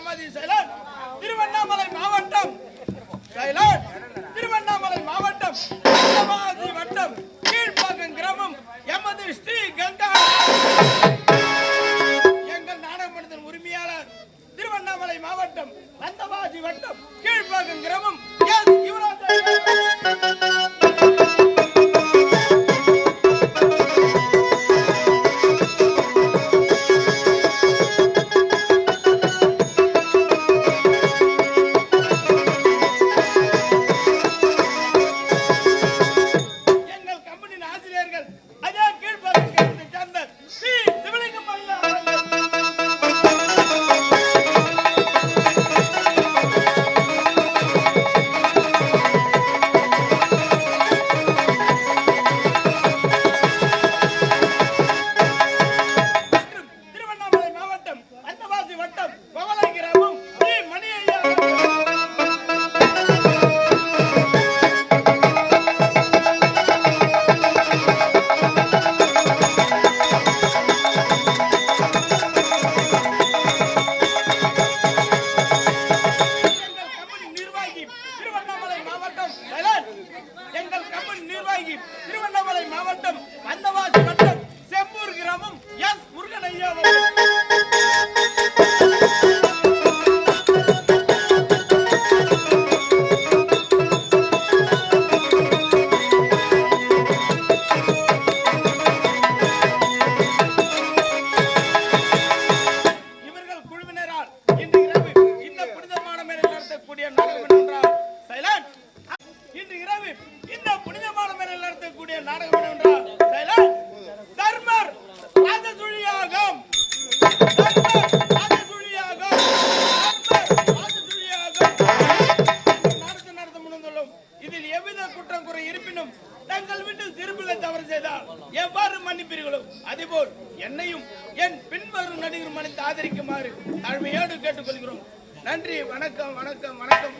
நமது செயலர் திருவண்ணாமலை மாவட்டம் செயலர் திருவண்ணாமலை மாவட்டம் வட்டம் கீழ்ப்பாக்கம் கிராமம் எமது ஸ்ரீ கங்கா எங்கள் நாடகமன்றத்தின் உரிமையாளர் திருவண்ணாமலை மாவட்டம் வந்தவாசி வட்டம் கீழ்ப்பாக்கம் கிராமம் எஸ் யுவராஜ் திருவண்ணாமலை மாவட்டம் வந்தவாசி வட்டம் செம்பூர் கிராமம் எஸ் முருகன் ஐயா இவர்கள் குழுவினரால் இன்று இரவு இந்த புனிதமான மேடையில் நடத்தக்கூடிய நாடகம் என்றால் சைலண்ட் இன்று இரவு இந்த புனிதமான மேடையில் நடத்தக்கூடிய நாடகம் என்றால் சைலண்ட் தர்மர் ராஜசுழியாகம் நடத்த முன்வந்துள்ளோம். இதில் எவ்வித குற்றம் குறை இருப்பினும் தங்கள் வீட்டில் திருப்பிலை தவறு செய்தால் எவ்வாறு மன்னிப்பீர்களோ அதேபோல் என்னையும் என் பின்வரும் நடிகர் மனித ஆதரிக்குமாறு தாழ்மையோடு கேட்டுக்கொள்கிறோம். நன்றி. வணக்கம் வணக்கம் வணக்கம்.